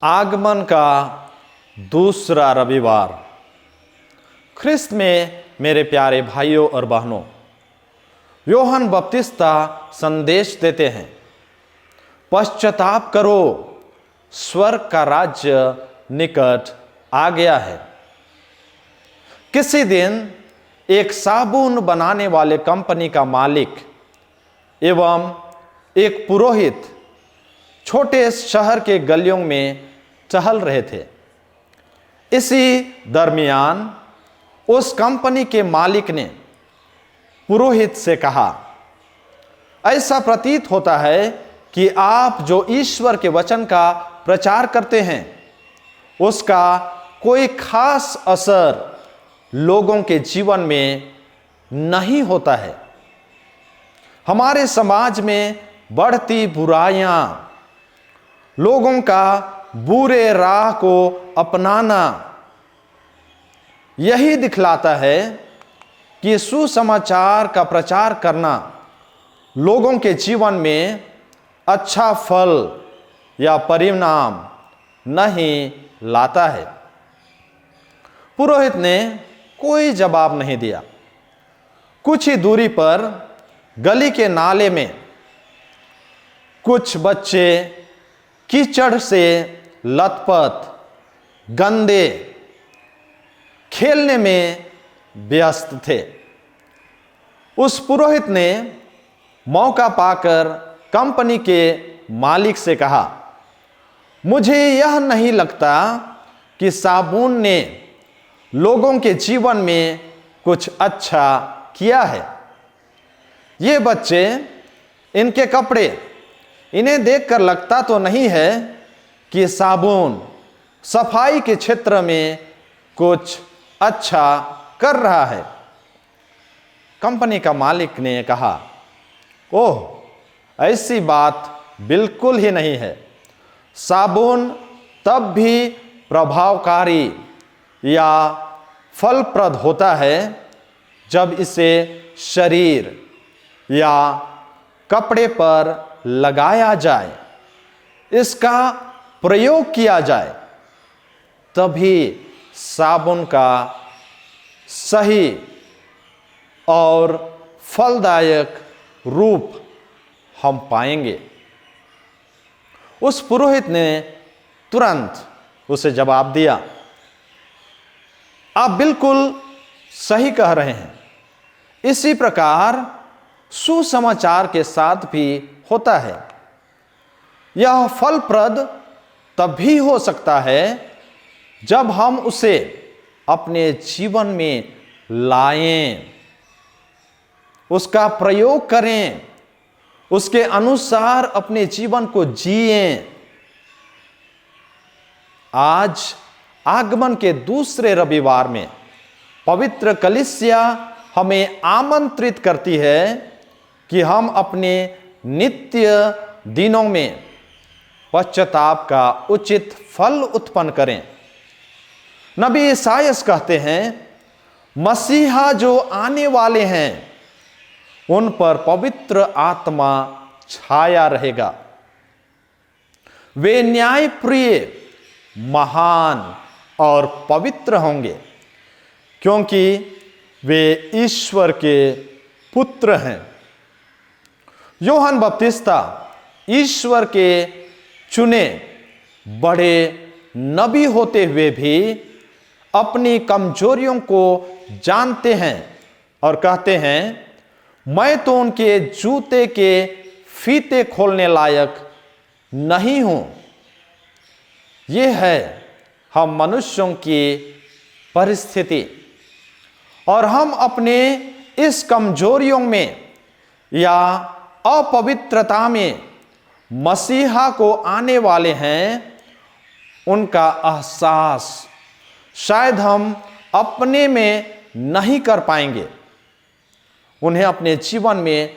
आगमन का दूसरा रविवार। ख्रिस्त में मेरे प्यारे भाइयों और बहनों, यूहन्ना बपतिस्ता संदेश देते हैं, पश्चाताप करो, स्वर्ग का राज्य निकट आ गया है। किसी दिन एक साबुन बनाने वाले कंपनी का मालिक एवं एक पुरोहित छोटे शहर के गलियों में टहल रहे थे। इसी दरमियान उस कंपनी के मालिक ने पुरोहित से कहा, ऐसा प्रतीत होता है कि आप जो ईश्वर के वचन का प्रचार करते हैं उसका कोई खास असर लोगों के जीवन में नहीं होता है। हमारे समाज में बढ़ती बुराइयां, लोगों का बुरे राह को अपनाना, यही दिखलाता है कि सुसमाचार का प्रचार करना लोगों के जीवन में अच्छा फल या परिणाम नहीं लाता है। पुरोहित ने कोई जवाब नहीं दिया। कुछ ही दूरी पर गली के नाले में कुछ बच्चे कीचड़ से लथपथ गंदे खेलने में व्यस्त थे। उस पुरोहित ने मौका पाकर कंपनी के मालिक से कहा, मुझे यह नहीं लगता कि साबुन ने लोगों के जीवन में कुछ अच्छा किया है। ये बच्चे, इनके कपड़े, इन्हें देखकर लगता तो नहीं है कि साबुन सफाई के क्षेत्र में कुछ अच्छा कर रहा है। कंपनी का मालिक ने कहा, ओह, ऐसी बात बिल्कुल ही नहीं है। साबुन तब भी प्रभावकारी या फलप्रद होता है जब इसे शरीर या कपड़े पर लगाया जाए, इसका प्रयोग किया जाए, तभी साबुन का सही और फलदायक रूप हम पाएंगे। उस पुरोहित ने तुरंत उसे जवाब दिया, आप बिल्कुल सही कह रहे हैं। इसी प्रकार सुसमाचार के साथ भी होता है। यह फलप्रद तभी हो सकता है जब हम उसे अपने जीवन में लाएं, उसका प्रयोग करें, उसके अनुसार अपने जीवन को जिएं। आज आगमन के दूसरे रविवार में पवित्र कलीसिया हमें आमंत्रित करती है कि हम अपने नित्य दिनों में पश्चाताप का उचित फल उत्पन्न करें। नबी ईसायाह कहते हैं, मसीहा जो आने वाले हैं उन पर पवित्र आत्मा छाया रहेगा। वे न्यायप्रिय, महान और पवित्र होंगे, क्योंकि वे ईश्वर के पुत्र हैं। यूहन्ना बपतिस्ता ईश्वर के चुने बड़े नबी होते हुए भी अपनी कमजोरियों को जानते हैं और कहते हैं, मैं तो उनके जूते के फीते खोलने लायक नहीं हूं। यह है हम मनुष्यों की परिस्थिति, और हम अपने इस कमजोरियों में या अपवित्रता में मसीहा को आने वाले हैं, उनका एहसास शायद हम अपने में नहीं कर पाएंगे, उन्हें अपने जीवन में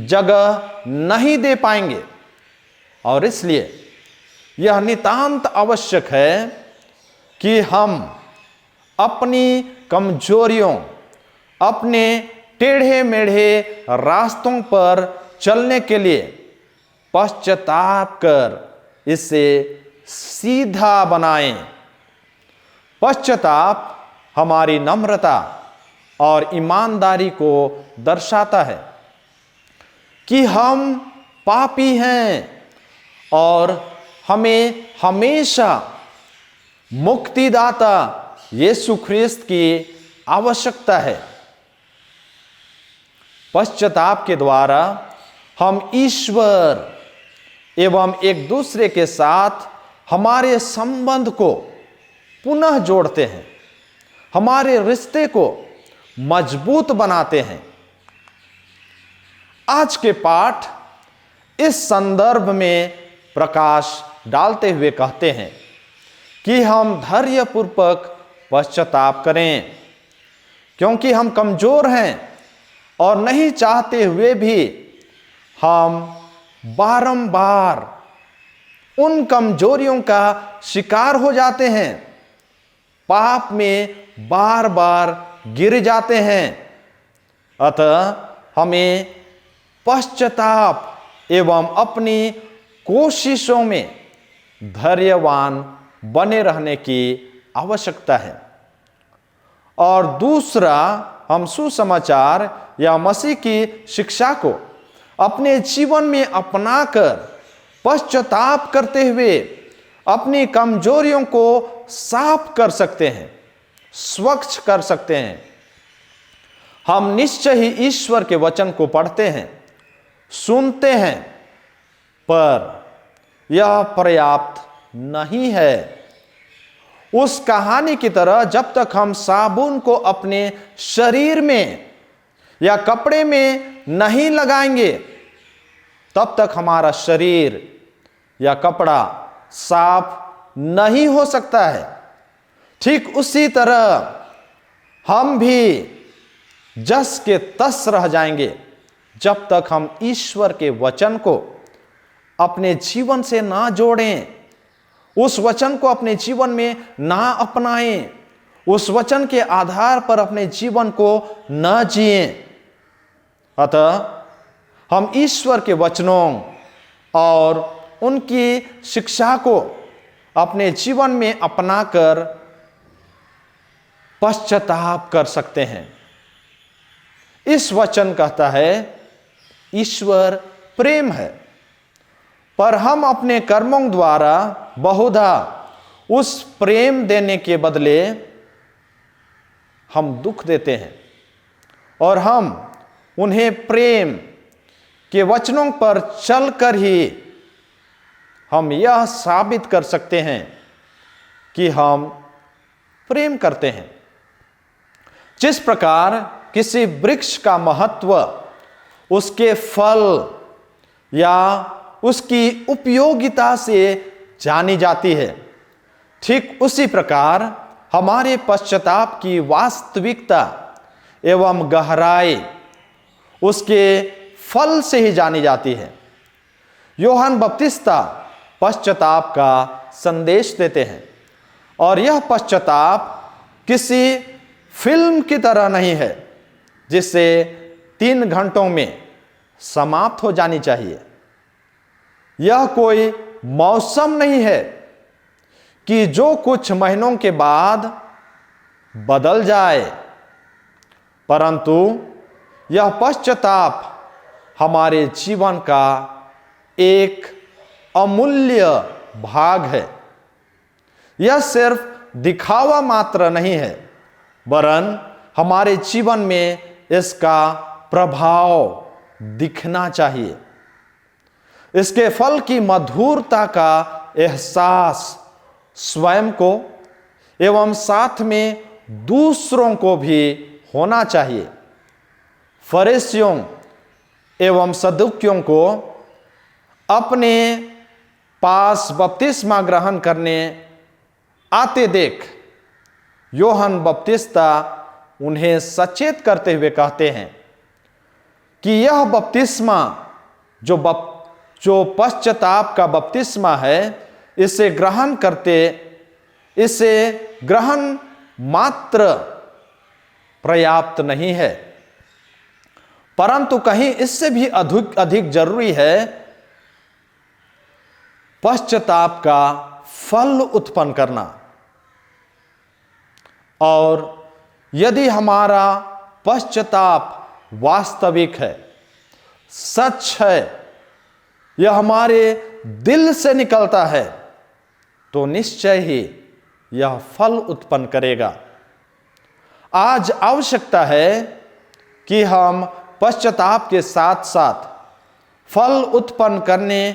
जगह नहीं दे पाएंगे। और इसलिए यह नितांत आवश्यक है कि हम अपनी कमजोरियों, अपने टेढ़े मेढ़े रास्तों पर चलने के लिए पश्चाताप कर इसे सीधा बनाएं। पश्चाताप हमारी नम्रता और ईमानदारी को दर्शाता है कि हम पापी हैं और हमें हमेशा मुक्तिदाता यीशु ख्रिस्त की आवश्यकता है। पश्चाताप के द्वारा हम ईश्वर एवं एक दूसरे के साथ हमारे संबंध को पुनः जोड़ते हैं, हमारे रिश्ते को मजबूत बनाते हैं। आज के पाठ इस संदर्भ में प्रकाश डालते हुए कहते हैं कि हम धैर्यपूर्वक पश्चाताप करें, क्योंकि हम कमजोर हैं और नहीं चाहते हुए भी हम बारंबार उन कमजोरियों का शिकार हो जाते हैं, पाप में बार बार गिर जाते हैं। अतः हमें पश्चाताप एवं अपनी कोशिशों में धैर्यवान बने रहने की आवश्यकता है। और दूसरा, हम सुसमाचार या मसीह की शिक्षा को अपने जीवन में अपनाकर पश्चाताप करते हुए अपनी कमजोरियों को साफ कर सकते हैं, स्वच्छ कर सकते हैं। हम निश्चय ही ईश्वर के वचन को पढ़ते हैं, सुनते हैं, पर यह पर्याप्त नहीं है। उस कहानी की तरह जब तक हम साबुन को अपने शरीर में या कपड़े में नहीं लगाएंगे, तब तक हमारा शरीर या कपड़ा साफ नहीं हो सकता है। ठीक उसी तरह हम भी जस के तस रह जाएंगे जब तक हम ईश्वर के वचन को अपने जीवन से ना जोड़ें, उस वचन को अपने जीवन में ना अपनाएं, उस वचन के आधार पर अपने जीवन को न जिएं। अतः हम ईश्वर के वचनों और उनकी शिक्षा को अपने जीवन में अपनाकर पश्चाताप कर सकते हैं। इस वचन कहता है ईश्वर प्रेम है, पर हम अपने कर्मों द्वारा बहुधा उस प्रेम देने के बदले हम दुख देते हैं और हम उन्हें प्रेम के वचनों पर चलकर ही हम यह साबित कर सकते हैं कि हम प्रेम करते हैं। जिस प्रकार किसी वृक्ष का महत्व उसके फल या उसकी उपयोगिता से जानी जाती है, ठीक उसी प्रकार हमारे पश्चाताप की वास्तविकता एवं गहराई उसके फल से ही जानी जाती है। यूहन्ना बपतिस्ता पश्चाताप का संदेश देते हैं और यह पश्चाताप किसी फिल्म की तरह नहीं है जिससे 3 घंटों में समाप्त हो जानी चाहिए। यह कोई मौसम नहीं है कि जो कुछ महीनों के बाद बदल जाए, परंतु यह पश्चाताप हमारे जीवन का एक अमूल्य भाग है। यह सिर्फ दिखावा मात्र नहीं है, वरन हमारे जीवन में इसका प्रभाव दिखना चाहिए। इसके फल की मधुरता का एहसास स्वयं को एवं साथ में दूसरों को भी होना चाहिए। फरीसियों एवं सदुकियों को अपने पास बपतिस्मा ग्रहण करने आते देख यूहन्ना बपतिस्ता उन्हें सचेत करते हुए कहते हैं कि यह बपतिस्मा जो पश्चाताप का बपतिस्मा है, इसे ग्रहण मात्र पर्याप्त नहीं है। परंतु कहीं इससे भी अधिक अधिक जरूरी है पश्चाताप का फल उत्पन्न करना। और यदि हमारा पश्चाताप वास्तविक है, सच है, यह हमारे दिल से निकलता है, तो निश्चय ही यह फल उत्पन्न करेगा। आज आवश्यकता है कि हम पश्चाताप के साथ साथ फल उत्पन्न करने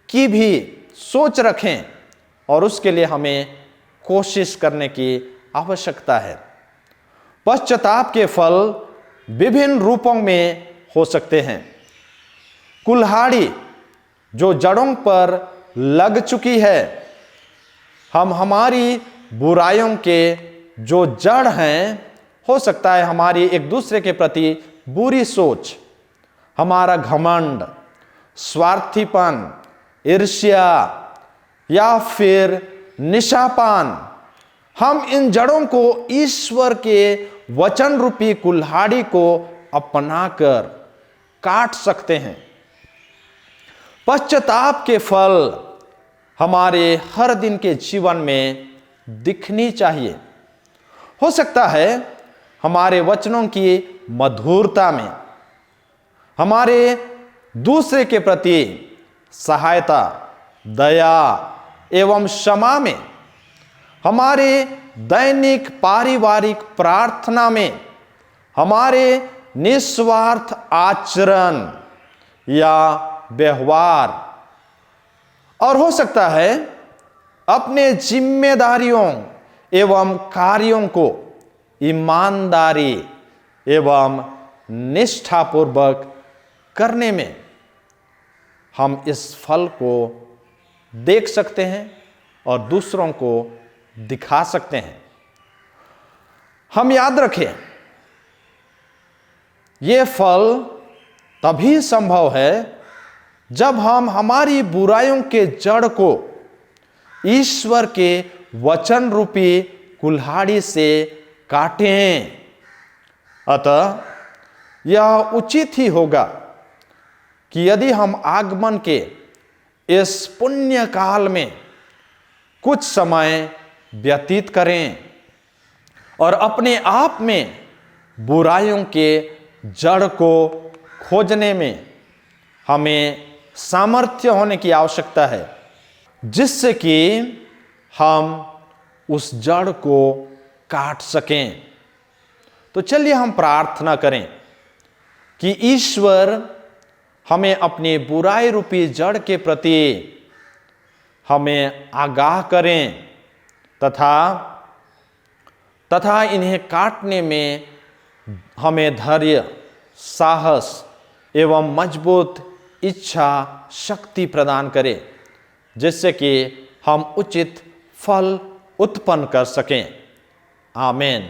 की भी सोच रखें, और उसके लिए हमें कोशिश करने की आवश्यकता है। पश्चाताप के फल विभिन्न रूपों में हो सकते हैं। कुल्हाड़ी जो जड़ों पर लग चुकी है, हम हमारी बुराइयों के जो जड़ हैं, हो सकता है हमारी एक दूसरे के प्रति बुरी सोच, हमारा घमंड, स्वार्थीपन, ईर्ष्या या फिर निशापान, हम इन जड़ों को ईश्वर के वचन रूपी कुल्हाड़ी को अपनाकर काट सकते हैं। पश्चाताप के फल हमारे हर दिन के जीवन में दिखनी चाहिए। हो सकता है हमारे वचनों की मधुरता में, हमारे दूसरे के प्रति सहायता, दया एवं क्षमा में, हमारे दैनिक पारिवारिक प्रार्थना में, हमारे निस्वार्थ आचरण या व्यवहार, और हो सकता है अपने जिम्मेदारियों एवं कार्यों को ईमानदारी एवं निष्ठापूर्वक करने में हम इस फल को देख सकते हैं और दूसरों को दिखा सकते हैं। हम याद रखें, ये फल तभी संभव है जब हम हमारी बुराइयों के जड़ को ईश्वर के वचन रूपी कुल्हाड़ी से काटें। अतः यह उचित ही होगा कि यदि हम आगमन के इस पुण्य काल में कुछ समय व्यतीत करें और अपने आप में बुराइयों के जड़ को खोजने में हमें सामर्थ्य होने की आवश्यकता है, जिससे कि हम उस जड़ को काट सकें। तो चलिए हम प्रार्थना करें कि ईश्वर हमें अपनी बुराई रूपी जड़ के प्रति हमें आगाह करें तथा इन्हें काटने में हमें धैर्य, साहस एवं मजबूत इच्छा शक्ति प्रदान करें, जिससे कि हम उचित फल उत्पन्न कर सकें। आमीन।